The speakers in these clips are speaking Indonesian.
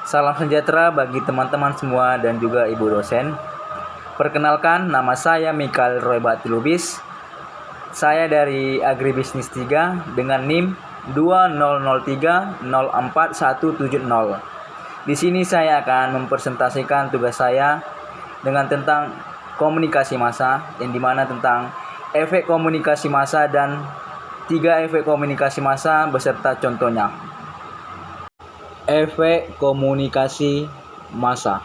Salam sejahtera bagi teman-teman semua dan juga ibu dosen. Perkenalkan, nama saya Mikael Roy Batilubis. Saya dari Agribisnis 3 dengan NIM 2003047170. Di sini saya akan mempresentasikan tugas saya dengan tentang komunikasi massa, yang dimana tentang efek komunikasi massa dan 3 efek komunikasi massa beserta contohnya. Efek komunikasi massa.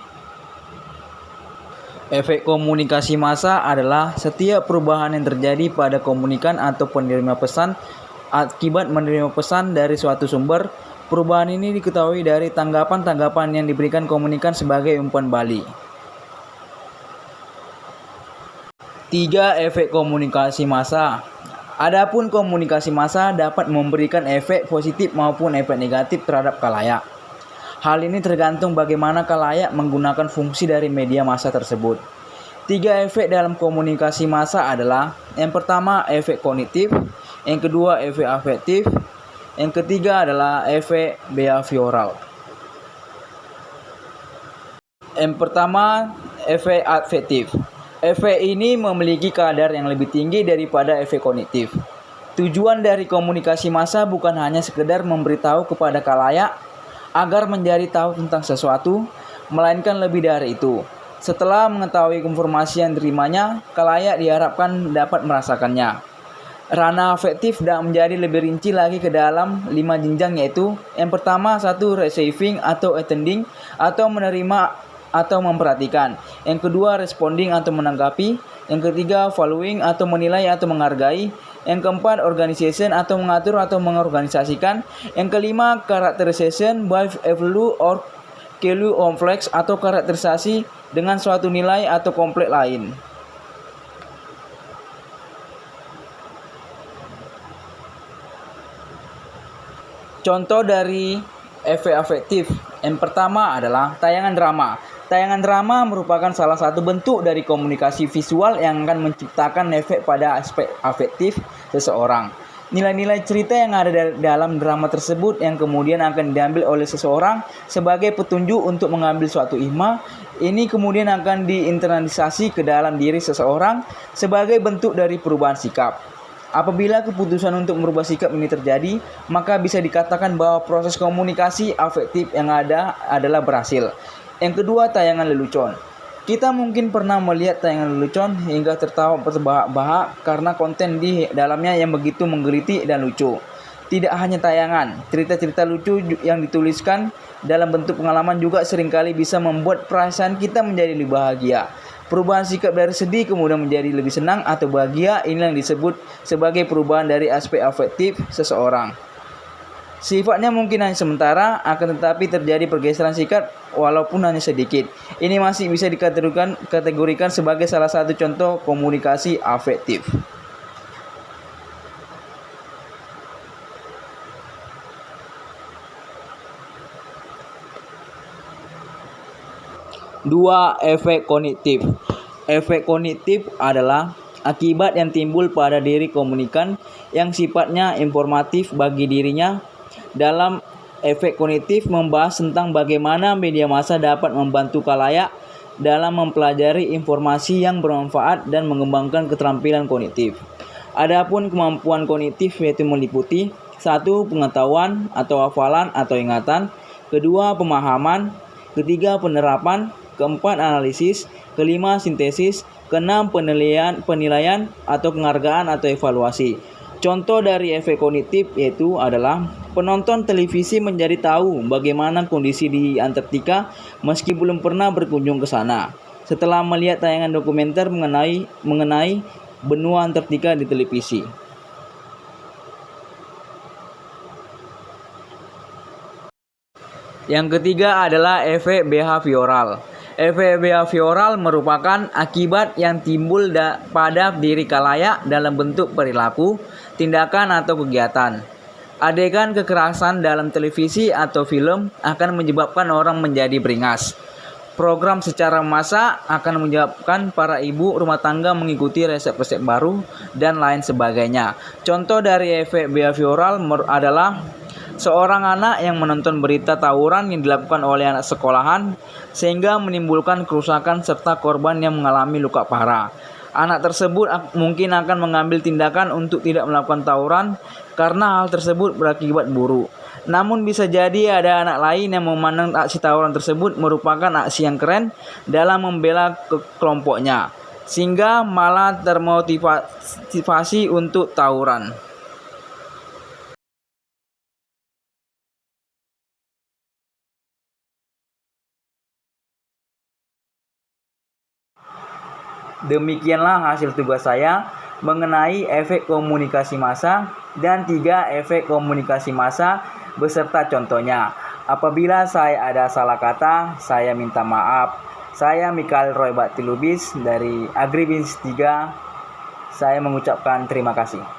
Efek komunikasi massa adalah setiap perubahan yang terjadi pada komunikan atau penerima pesan akibat menerima pesan dari suatu sumber. Perubahan ini diketahui dari tanggapan-tanggapan yang diberikan komunikan sebagai umpan balik. 3 efek komunikasi massa. Adapun komunikasi massa dapat memberikan efek positif maupun efek negatif terhadap khalayak. Hal ini tergantung bagaimana khalayak menggunakan fungsi dari media massa tersebut. 3 efek dalam komunikasi massa adalah: yang pertama efek kognitif, yang kedua efek afektif, yang ketiga adalah efek behavioral. Yang pertama efek afektif. Efek ini memiliki kadar yang lebih tinggi daripada efek kognitif. Tujuan dari komunikasi massa bukan hanya sekedar memberitahu kepada khalayak agar menjadi tahu tentang sesuatu, melainkan lebih dari itu. Setelah mengetahui informasi yang diterimanya, khalayak diharapkan dapat merasakannya. Ranah afektif dan menjadi lebih rinci lagi ke dalam 5 jenjang, yaitu: yang pertama, 1. Receiving atau attending atau menerima atau memperhatikan. Yang kedua, responding atau menanggapi. Yang ketiga, following atau menilai atau menghargai. Yang keempat, organization atau mengatur atau mengorganisasikan. Yang kelima, characterization by value or value complex atau karakterisasi dengan suatu nilai atau kompleks lain. Contoh dari efek afektif. Yang pertama adalah tayangan drama. Tayangan drama merupakan salah satu bentuk dari komunikasi visual yang akan menciptakan efek pada aspek afektif seseorang. Nilai-nilai cerita yang ada dalam drama tersebut yang kemudian akan diambil oleh seseorang sebagai petunjuk untuk mengambil suatu hikmah, ini kemudian akan diinternalisasi ke dalam diri seseorang sebagai bentuk dari perubahan sikap. Apabila keputusan untuk merubah sikap ini terjadi, maka bisa dikatakan bahwa proses komunikasi afektif yang ada adalah berhasil. Yang kedua, tayangan lelucon. Kita mungkin pernah melihat tayangan lelucon hingga tertawa terbahak-bahak karena konten di dalamnya yang begitu menggelitik dan lucu. Tidak hanya tayangan, cerita-cerita lucu yang dituliskan dalam bentuk pengalaman juga seringkali bisa membuat perasaan kita menjadi lebih bahagia. Perubahan sikap dari sedih kemudian menjadi lebih senang atau bahagia, inilah yang disebut sebagai perubahan dari aspek afektif seseorang. Sifatnya mungkin hanya sementara, akan tetapi terjadi pergeseran sikap walaupun hanya sedikit. Ini masih bisa dikategorikan sebagai salah satu contoh komunikasi afektif. Dua, efek kognitif. Efek kognitif adalah akibat yang timbul pada diri komunikan yang sifatnya informatif bagi dirinya. Dalam efek kognitif membahas tentang bagaimana media massa dapat membantu khalayak dalam mempelajari informasi yang bermanfaat dan mengembangkan keterampilan kognitif. Adapun kemampuan kognitif yaitu meliputi: 1. Pengetahuan atau hafalan atau ingatan. 2. Pemahaman. 3. Penerapan. 4. Analisis. 5. Sintesis. 6. Penilaian atau penghargaan atau evaluasi. Contoh dari efek kognitif yaitu adalah: penonton televisi menjadi tahu bagaimana kondisi di Antartika meski belum pernah berkunjung ke sana setelah melihat tayangan dokumenter mengenai benua Antartika di televisi. Yang ketiga adalah efek behavioral. Efek behavioral merupakan akibat yang timbul pada diri khalayak dalam bentuk perilaku, tindakan atau kegiatan. Adegan kekerasan dalam televisi atau film akan menyebabkan orang menjadi beringas. Program secara massal akan menyebabkan para ibu rumah tangga mengikuti resep-resep baru dan lain sebagainya. Contoh dari efek behavioral adalah Seorang anak yang menonton berita tawuran yang dilakukan oleh anak sekolahan sehingga menimbulkan kerusakan serta korban yang mengalami luka parah. Anak tersebut mungkin akan mengambil tindakan untuk tidak melakukan tawuran karena hal tersebut berakibat buruk. Namun bisa jadi ada anak lain yang memandang aksi tawuran tersebut merupakan aksi yang keren dalam membela kelompoknya, sehingga malah termotivasi untuk tawuran. Demikianlah hasil tugas saya mengenai efek komunikasi massa dan 3 efek komunikasi massa beserta contohnya. Apabila saya ada salah kata, saya minta maaf. Saya Mikael Roy Bakti Lubis dari Agribisnis 3. Saya mengucapkan terima kasih.